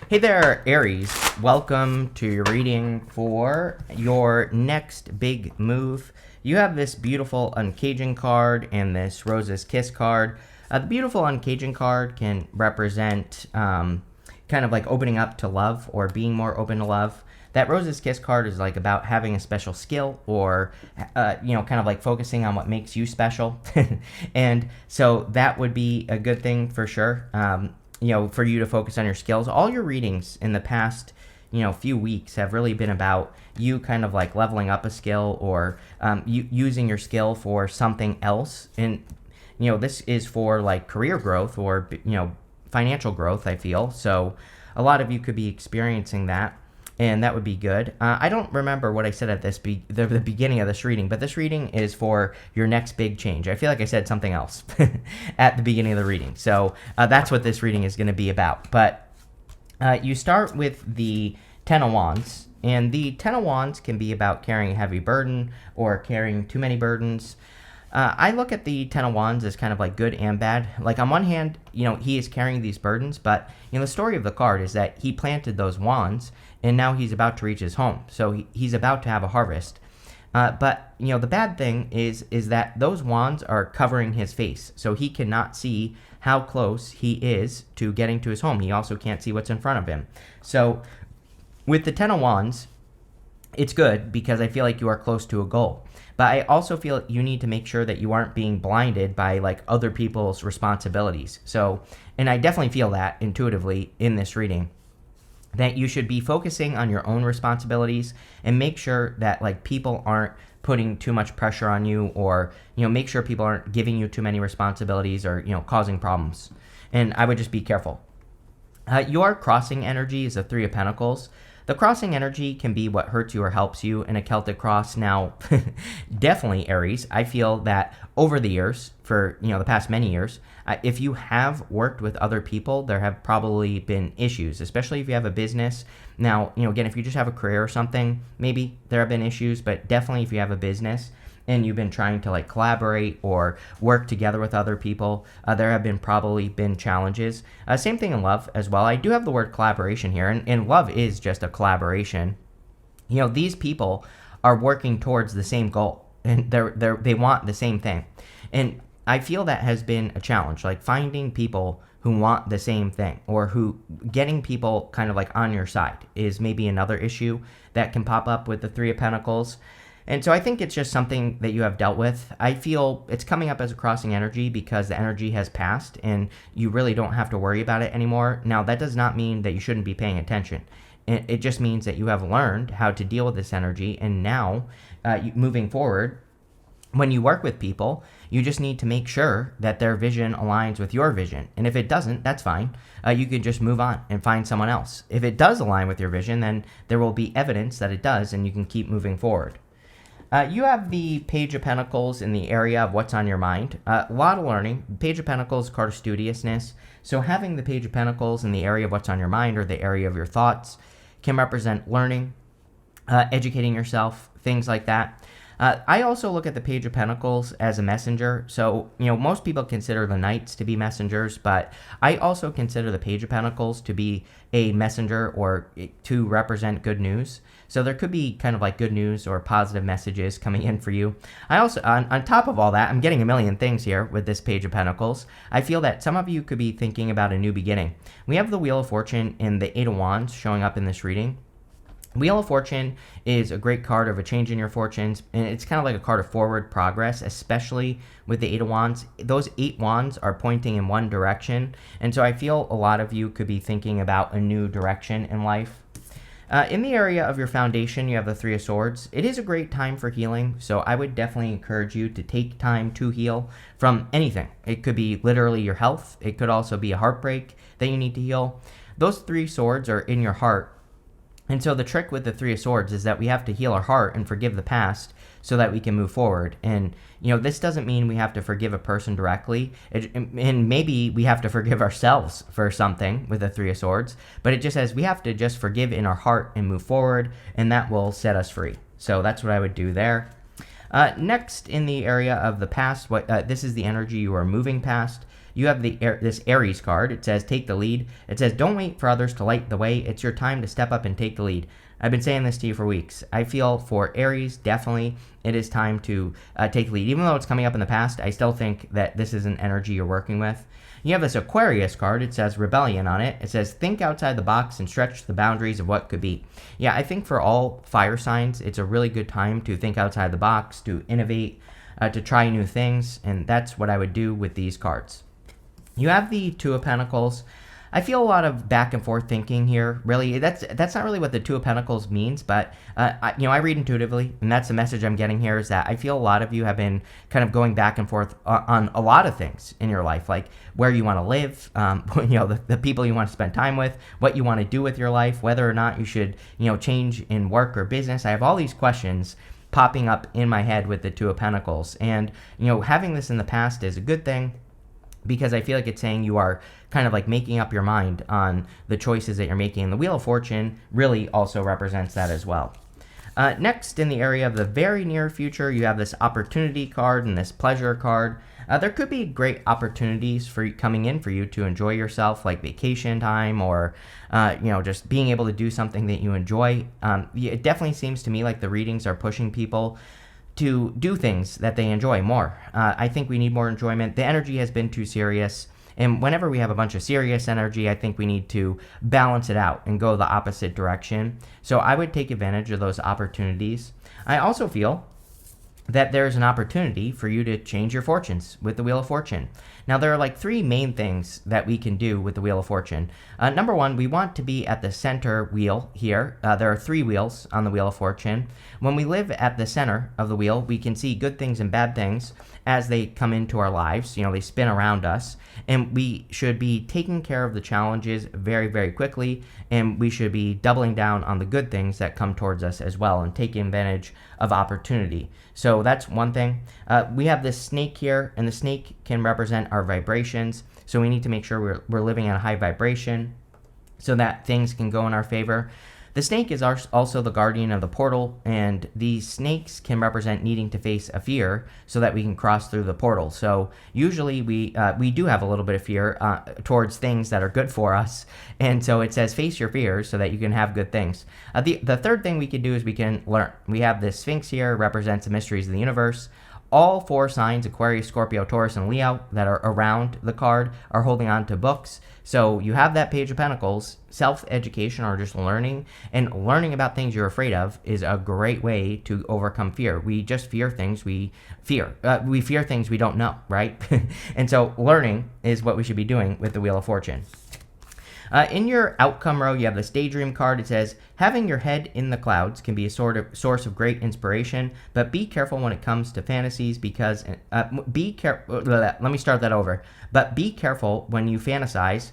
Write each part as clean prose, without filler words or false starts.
Hey there, Aries. Welcome to your reading for your next big move. You have this beautiful Uncaging card and this Rose's Kiss card. The beautiful Uncaging card can represent kind of like opening up to love or being more open to love. That Rose's Kiss card is like about having a special skill or, kind of like focusing on what makes you special. And so that would be a good thing for sure. For you to focus on your skills. All your readings in the past, few weeks have really been about you kind of like leveling up a skill or using your skill for something else. And, this is for like career growth or, financial growth, I feel. So a lot of you could be experiencing that. And that would be good. I don't remember what I said at the beginning of this reading, but this reading is for your next big change. I feel like I said something else at the beginning of the reading. So that's what this reading is going to be about. But you start with the Ten of Wands. And the Ten of Wands can be about carrying a heavy burden or carrying too many burdens. I look at the Ten of Wands as kind of like good and bad. Like on one hand, he is carrying these burdens, but the story of the card is that he planted those wands and now he's about to reach his home. So he's about to have a harvest. But the bad thing is that those wands are covering his face. So he cannot see how close he is to getting to his home. He also can't see what's in front of him. So with the Ten of Wands, it's good because I feel like you are close to a goal. But I also feel you need to make sure that you aren't being blinded by like other people's responsibilities. So, and I definitely feel that intuitively in this reading, that you should be focusing on your own responsibilities and make sure that like people aren't putting too much pressure on you or, make sure people aren't giving you too many responsibilities or, causing problems. And I would just be careful. Your crossing energy is a Three of Pentacles. The crossing energy can be what hurts you or helps you in a Celtic cross. Now, definitely Aries, I feel that over the years, for the past many years, if you have worked with other people, there have probably been issues, especially if you have a business. Now, again, if you just have a career or something, maybe there have been issues, but definitely if you have a business and you've been trying to like collaborate or work together with other people, there have probably been challenges. Same thing in love as well. I do have the word collaboration here, and love is just a collaboration. These people are working towards the same goal, and they want the same thing. And I feel that has been a challenge, like finding people who want the same thing or who getting people kind of like on your side is maybe another issue that can pop up with the Three of Pentacles. And so I think it's just something that you have dealt with. I feel it's coming up as a crossing energy because the energy has passed and you really don't have to worry about it anymore. Now, that does not mean that you shouldn't be paying attention. It just means that you have learned how to deal with this energy. And now, moving forward, when you work with people, you just need to make sure that their vision aligns with your vision. And if it doesn't, that's fine. You can just move on and find someone else. If it does align with your vision, then there will be evidence that it does and you can keep moving forward. You have the Page of Pentacles in the area of what's on your mind. A lot of learning. Page of Pentacles, card of studiousness. So having the Page of Pentacles in the area of what's on your mind or the area of your thoughts can represent learning, educating yourself, things like that. I also look at the Page of Pentacles as a messenger. So, most people consider the Knights to be messengers, but I also consider the Page of Pentacles to be a messenger or to represent good news. So there could be kind of like good news or positive messages coming in for you. I also, on top of all that, I'm getting a million things here with this Page of Pentacles. I feel that some of you could be thinking about a new beginning. We have the Wheel of Fortune and the Eight of Wands showing up in this reading. Wheel of Fortune is a great card of a change in your fortunes, and it's kind of like a card of forward progress, especially with the Eight of Wands. Those 8 wands are pointing in one direction, and so I feel a lot of you could be thinking about a new direction in life. In the area of your foundation, you have the Three of Swords. It is a great time for healing, so I would definitely encourage you to take time to heal from anything. It could be literally your health. It could also be a heartbreak that you need to heal. Those 3 swords are in your heart. And so the trick with the Three of Swords is that we have to heal our heart and forgive the past so that we can move forward. And, this doesn't mean we have to forgive a person directly. And maybe we have to forgive ourselves for something with the Three of Swords. But it just says we have to just forgive in our heart and move forward, and that will set us free. So that's what I would do there. Next, in the area of the past, this is the energy you are moving past. you have this Aries card. It says, take the lead. It says, don't wait for others to light the way. It's your time to step up and take the lead. I've been saying this to you for weeks. I feel for Aries, definitely, it is time to take the lead. Even though it's coming up in the past, I still think that this is an energy you're working with. You have this Aquarius card. It says rebellion on it. It says, think outside the box and stretch the boundaries of what could be. Yeah, I think for all fire signs, it's a really good time to think outside the box, to innovate, to try new things, and that's what I would do with these cards. You have the Two of Pentacles. I feel a lot of back and forth thinking here. Really, that's not really what the Two of Pentacles means, but I read intuitively, and that's the message I'm getting here, is that I feel a lot of you have been kind of going back and forth on a lot of things in your life, like where you want to live, the people you want to spend time with, what you want to do with your life, whether or not you should, change in work or business. I have all these questions popping up in my head with the Two of Pentacles, and having this in the past is a good thing, because I feel like it's saying you are kind of like making up your mind on the choices that you're making. And the Wheel of Fortune really also represents that as well. Next, in the area of the very near future, you have this opportunity card and this pleasure card. There could be great opportunities for coming in for you to enjoy yourself, like vacation time, or just being able to do something that you enjoy. It definitely seems to me like the readings are pushing people to do things that they enjoy more. I think we need more enjoyment. The energy has been too serious. And whenever we have a bunch of serious energy, I think we need to balance it out and go the opposite direction. So I would take advantage of those opportunities. I also feel that there's an opportunity for you to change your fortunes with the Wheel of Fortune. Now, there are like three main things that we can do with the Wheel of Fortune. Number one, we want to be at the center wheel here. There are three wheels on the Wheel of Fortune. When we live at the center of the wheel, we can see good things and bad things as they come into our lives. They spin around us, and we should be taking care of the challenges very, very quickly, and we should be doubling down on the good things that come towards us as well and taking advantage of opportunity. So that's one thing. We have this snake here, and the snake can represent our vibrations. So we need to make sure we're living at a high vibration so that things can go in our favor. The snake is also the guardian of the portal, and these snakes can represent needing to face a fear so that we can cross through the portal. So usually we do have a little bit of fear towards things that are good for us, and so it says face your fears so that you can have good things. The third thing we can do is we can learn. We have this Sphinx here, represents the mysteries of the universe. All four signs, Aquarius, Scorpio, Taurus, and Leo, that are around the card are holding on to books. So you have that Page of Pentacles. Self-education, or just learning, and learning about things you're afraid of, is a great way to overcome fear. We just fear things we fear. We fear things we don't know, right? And so learning is what we should be doing with the Wheel of Fortune. In your outcome row, you have this Daydream card. It says, having your head in the clouds can be a source of great inspiration, but be careful when it comes to fantasies, because let me start that over. But be careful when you fantasize.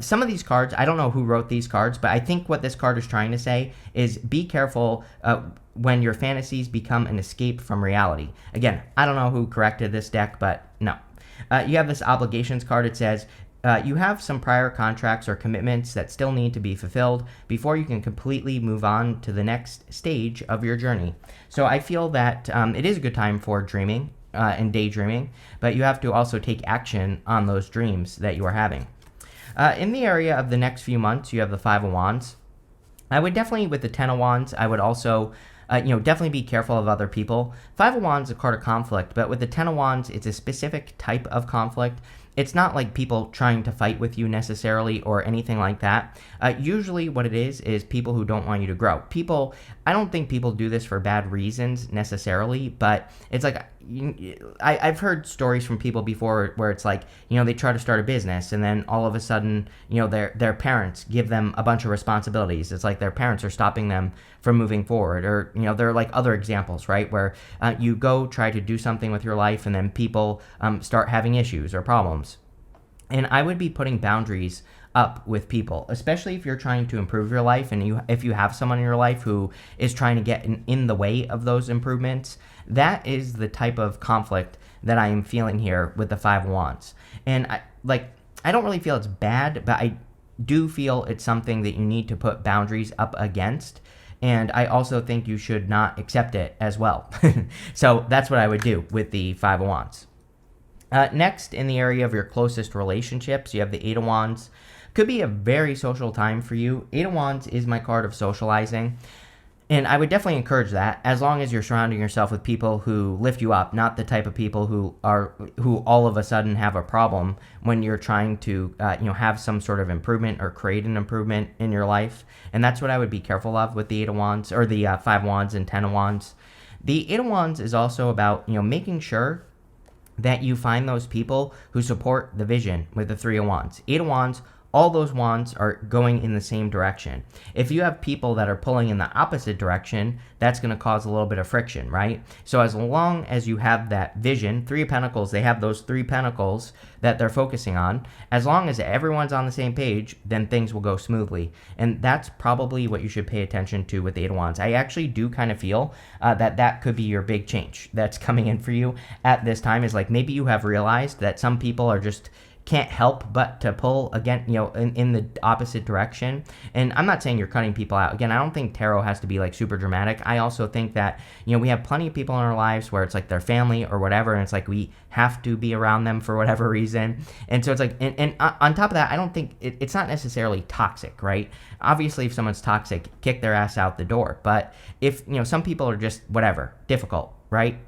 Some of these cards, I don't know who wrote these cards, but I think what this card is trying to say is be careful when your fantasies become an escape from reality. Again, I don't know who corrected this deck, but no. You have this Obligations card. It says, you have some prior contracts or commitments that still need to be fulfilled before you can completely move on to the next stage of your journey. So I feel that it is a good time for dreaming and daydreaming, but you have to also take action on those dreams that you are having. In the area of the next few months, you have the Five of Wands. I would definitely, with the Ten of Wands, I would also definitely be careful of other people. Five of Wands is a card of conflict, but with the Ten of Wands, it's a specific type of conflict. It's not like people trying to fight with you necessarily or anything like that. Usually what it is people who don't want you to grow. I don't think people do this for bad reasons necessarily, but it's like, I've heard stories from people before where it's like, they try to start a business, and then all of a sudden, their parents give them a bunch of responsibilities. It's like their parents are stopping them from moving forward. Or, there are like other examples, right, where you go try to do something with your life, and then people start having issues or problems. And I would be putting boundaries up with people, especially if you're trying to improve your life, and if you have someone in your life who is trying to get in the way of those improvements. That is the type of conflict that I am feeling here with the Five of Wands. And I don't really feel it's bad, but I do feel it's something that you need to put boundaries up against. And I also think you should not accept it as well. So that's what I would do with the Five of Wands. Next, in the area of your closest relationships, you have the Eight of Wands. Could be a very social time for you. Eight of Wands is my card of socializing. And I would definitely encourage that, as long as you're surrounding yourself with people who lift you up, not the type of people who all of a sudden have a problem when you're trying to have some sort of improvement or create an improvement in your life. And that's what I would be careful of with the Eight of Wands, or the Five of Wands and Ten of Wands. The Eight of Wands is also about making sure that you find those people who support the vision with the Three of Wands. Eight of Wands, all those wands are going in the same direction. If you have people that are pulling in the opposite direction, that's going to cause a little bit of friction, right? So as long as you have that vision, Three of Pentacles, they have those three pentacles that they're focusing on. As long as everyone's on the same page, then things will go smoothly. And that's probably what you should pay attention to with the Eight of Wands. I actually do kind of feel that could be your big change that's coming in for you at this time, is like maybe you have realized that some people are just can't help but to pull again, in the opposite direction. And I'm not saying you're cutting people out. Again, I don't think tarot has to be like super dramatic. I also think that, we have plenty of people in our lives where it's like their family or whatever, and it's like we have to be around them for whatever reason. And so it's like, and on top of that, I don't think it's not necessarily toxic, right? Obviously, if someone's toxic, kick their ass out the door. But if, some people are just whatever, difficult, right?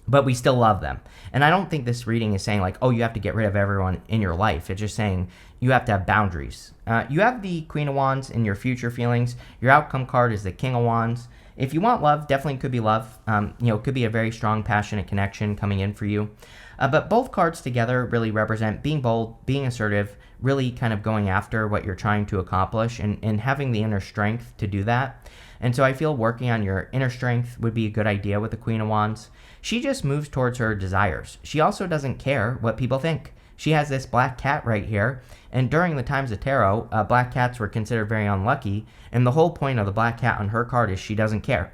But we still love them. And I don't think this reading is saying like, oh, you have to get rid of everyone in your life. It's just saying you have to have boundaries. You have the Queen of Wands in your future feelings. Your outcome card is the King of Wands. If you want love, definitely could be love. Could be a very strong, passionate connection coming in for you. But both cards together really represent being bold, being assertive, really kind of going after what you're trying to accomplish and having the inner strength to do that. And so I feel working on your inner strength would be a good idea with the Queen of Wands. She just moves towards her desires. She also doesn't care what people think. She has this black cat right here, and during the times of tarot, black cats were considered very unlucky, and the whole point of the black cat on her card is she doesn't care.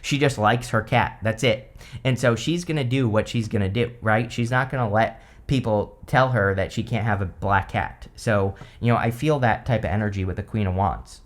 She just likes her cat. That's it. And so she's going to do what she's going to do, right? She's not going to let people tell her that she can't have a black cat. So, I feel that type of energy with the Queen of Wands.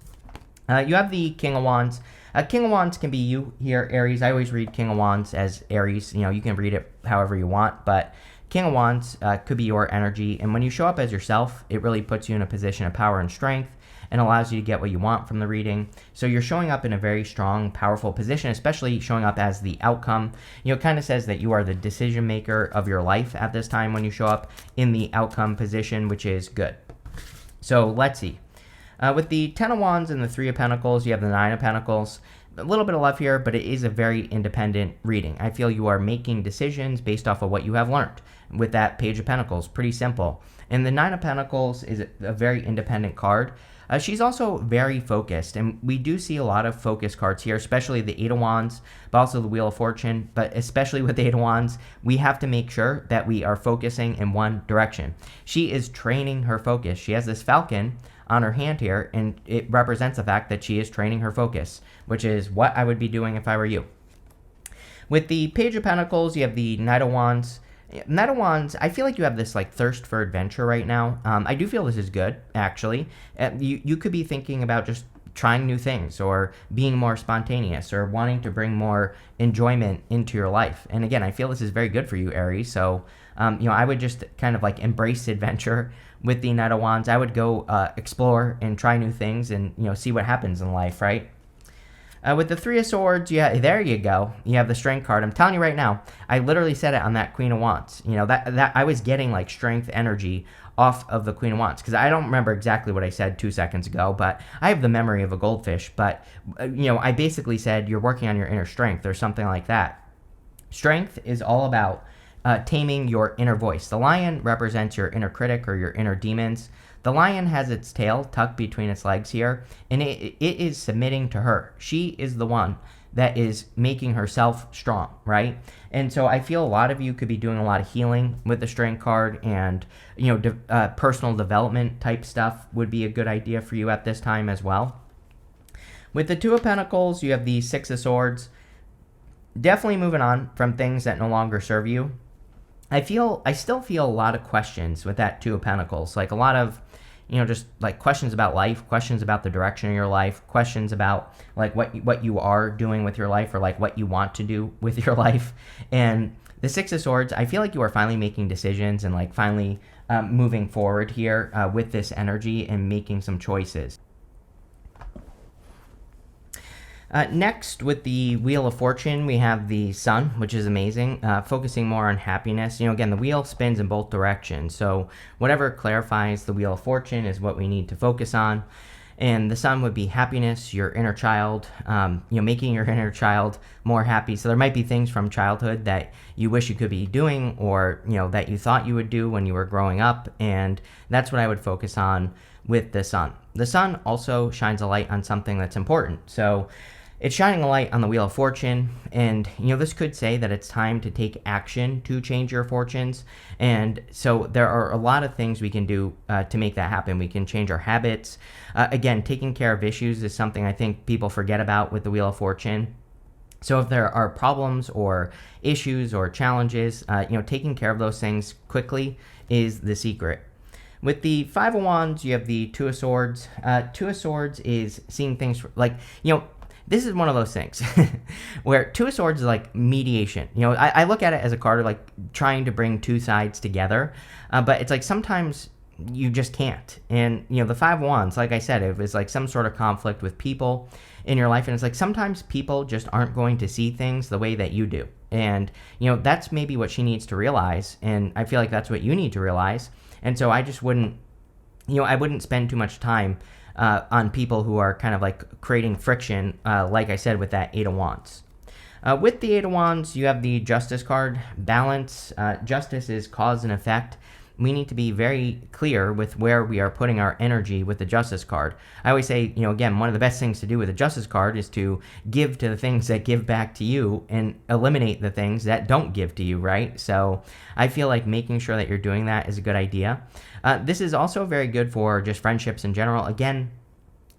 You have the King of Wands. King of Wands can be you here, Aries. I always read King of Wands as Aries. You can read it however you want, but King of Wands could be your energy. And when you show up as yourself, it really puts you in a position of power and strength and allows you to get what you want from the reading. So you're showing up in a very strong, powerful position, especially showing up as the outcome. It kind of says that you are the decision maker of your life at this time when you show up in the outcome position, which is good. So let's see. With the Ten of Wands and the Three of Pentacles, you have the Nine of Pentacles. A little bit of love here, but it is a very independent reading. I feel you are making decisions based off of what you have learned. With that Page of Pentacles, pretty simple. And the Nine of Pentacles is a very independent card. She's also very focused, and we do see a lot of focus cards here, especially the Eight of Wands, but also the Wheel of Fortune. But especially with the Eight of Wands, we have to make sure that we are focusing in one direction. She is training her focus. She has this falcon on her hand here, and it represents the fact that she is training her focus, which is what I would be doing if I were you. With the Page of Pentacles, you have the Knight of Wands. Knight of Wands, I feel like you have this like thirst for adventure right now. I do feel this is good, actually. You could be thinking about just trying new things or being more spontaneous or wanting to bring more enjoyment into your life. And again, I feel this is very good for you, Aries. So, I would just kind of like embrace adventure with the Knight of Wands. I would go explore and try new things and, see what happens in life, right? With the Three of Swords, there you go. You have the Strength card. I'm telling you right now, I literally said it on that Queen of Wands. That I was getting like strength energy off of the Queen of Wands, because I don't remember exactly what I said 2 seconds ago, but I have the memory of a goldfish. But, I basically said you're working on your inner strength or something like that. Strength is all about taming your inner voice. The lion represents your inner critic or your inner demons. The lion has its tail tucked between its legs here, and it is submitting to her. She is the one that is making herself strong, right? And so I feel a lot of you could be doing a lot of healing with the Strength card, and personal development type stuff would be a good idea for you at this time as well. With the Two of Pentacles, you have the Six of Swords. Definitely moving on from things that no longer serve you. I still feel a lot of questions with that Two of Pentacles, like a lot of, just like questions about life, questions about the direction of your life, questions about like what you are doing with your life or like what you want to do with your life. And The Six of Swords, I feel like you are finally making decisions and like finally moving forward here with this energy and making some choices. Next, with the Wheel of Fortune, we have the Sun, which is amazing, focusing more on happiness. Again, the wheel spins in both directions, so whatever clarifies the Wheel of Fortune is what we need to focus on. And the Sun would be happiness, your inner child, making your inner child more happy. So there might be things from childhood that you wish you could be doing, or that you thought you would do when you were growing up, and that's what I would focus on with the Sun. The Sun also shines a light on something that's important. So it's shining a light on the Wheel of Fortune, and this could say that it's time to take action to change your fortunes. And so there are a lot of things we can do to make that happen. We can change our habits. Again, taking care of issues is something I think people forget about with the Wheel of Fortune. So if there are problems or issues or challenges, taking care of those things quickly is the secret. With the Five of Wands, you have the Two of Swords. Two of Swords is seeing things like, this is one of those things where Two of Swords is like mediation. I look at it as a card of like trying to bring two sides together, but it's like sometimes you just can't. And the Five of Wands, like I said, it was like some sort of conflict with people in your life, and it's like sometimes people just aren't going to see things the way that you do. And that's maybe what she needs to realize, and I feel like that's what you need to realize. And so I just wouldn't I wouldn't spend too much time on people who are kind of like creating friction, like I said, with that Eight of Wands. With the Eight of Wands, you have the Justice card. Balance. Justice is cause and effect. We need to be very clear with where we are putting our energy with the Justice card. I always say, again, one of the best things to do with the Justice card is to give to the things that give back to you and eliminate the things that don't give to you, right? So I feel like making sure that you're doing that is a good idea. This is also very good for just friendships in general. Again,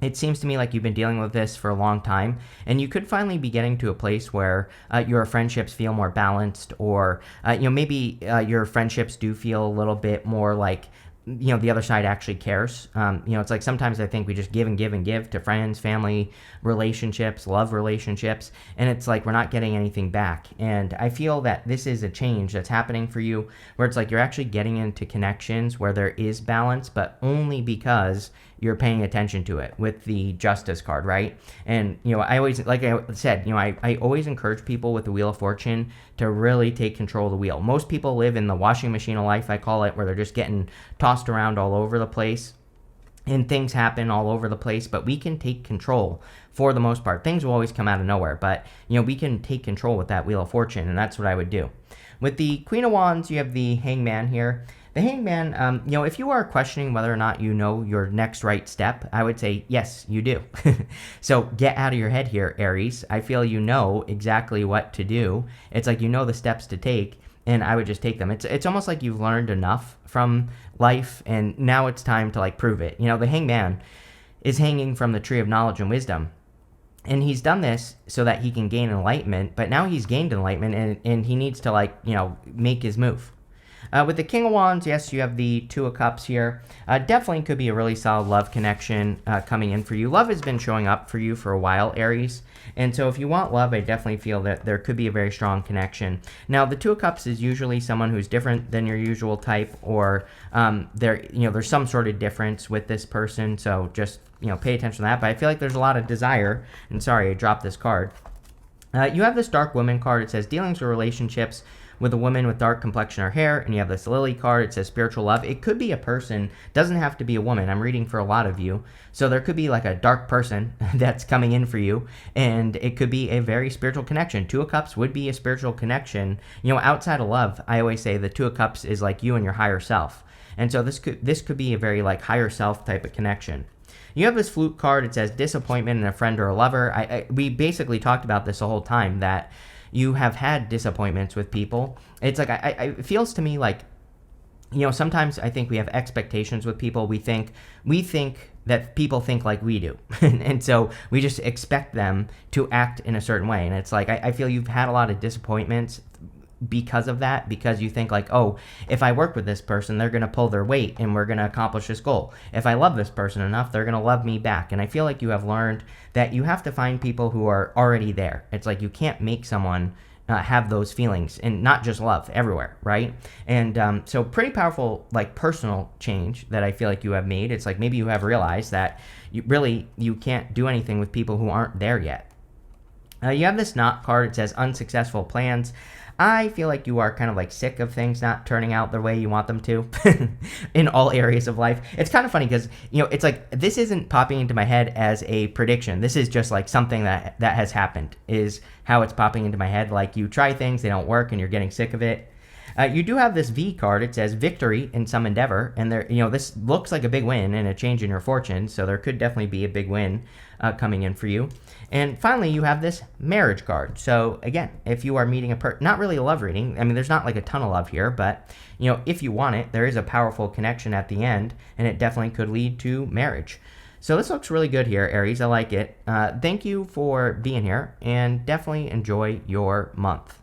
it seems to me like you've been dealing with this for a long time, and you could finally be getting to a place where your friendships feel more balanced, or maybe your friendships do feel a little bit more like the other side actually cares. It's like sometimes I think we just give and give and give to friends, family, relationships, love relationships, and it's like we're not getting anything back. And I feel that this is a change that's happening for you, where it's like you're actually getting into connections where there is balance, but only because you're paying attention to it with the Justice card, right? And I always, like I said, I always encourage people with the Wheel of Fortune to really take control of the wheel. Most people live in the washing machine of life, I call it, where they're just getting tossed around all over the place, and things happen all over the place, but we can take control for the most part. Things will always come out of nowhere, but we can take control with that Wheel of Fortune, and that's what I would do. With the Queen of Wands, you have the Hangman here. The Hangman, if you are questioning whether or not you know your next right step, I would say, yes, you do. So get out of your head here, Aries. I feel you know exactly what to do. It's like the steps to take, and I would just take them. It's almost like you've learned enough from life, and now it's time to like prove it. The Hangman is hanging from the tree of knowledge and wisdom. And he's done this so that he can gain enlightenment, but now he's gained enlightenment, and he needs to make his move. With the King of Wands, yes, you have the Two of Cups here. Definitely could be a really solid love connection coming in for you. Love has been showing up for you for a while, Aries. And so if you want love, I definitely feel that there could be a very strong connection. Now, the Two of Cups is usually someone who's different than your usual type, or there's some sort of difference with this person. So just, pay attention to that. But I feel like there's a lot of desire. And sorry, I dropped this card. You have this Dark Woman card. It says dealings with relationships with a woman with dark complexion or hair, and you have this Lily card. It says spiritual love. It could be a person, doesn't have to be a woman. I'm reading for a lot of you. So there could be like a dark person that's coming in for you, and it could be a very spiritual connection. Two of Cups would be a spiritual connection. Outside of love, I always say the Two of Cups is like you and your higher self. And so this could be a very like higher self type of connection. You have this Flute card. It says disappointment in a friend or a lover. We basically talked about this the whole time, that you have had disappointments with people. It's like, it feels to me like, sometimes I think we have expectations with people. We think that people think like we do. And so we just expect them to act in a certain way. And it's like, I feel you've had a lot of disappointments because of that, because you think like, oh, if I work with this person, they're going to pull their weight and we're going to accomplish this goal. If I love this person enough, they're going to love me back. And I feel like you have learned that you have to find people who are already there. It's like you can't make someone have those feelings, and not just love, everywhere, right? And so pretty powerful, like, personal change that I feel like you have made. It's like maybe you have realized that you can't do anything with people who aren't there yet. You have this knot card. It says unsuccessful plans. I feel like you are kind of like sick of things not turning out the way you want them to in all areas of life. It's kind of funny because, it's like this isn't popping into my head as a prediction. This is just like something that has happened, is how it's popping into my head. Like, you try things, they don't work, and you're getting sick of it. You do have this V card. It says victory in some endeavor, and there, this looks like a big win and a change in your fortune. So there could definitely be a big win coming in for you. And finally, you have this marriage card. So again, if you are meeting not really a love reading. I mean, there's not like a ton of love here, but if you want it, there is a powerful connection at the end, and it definitely could lead to marriage. So this looks really good here, Aries. I like it. Thank you for being here, and definitely enjoy your month.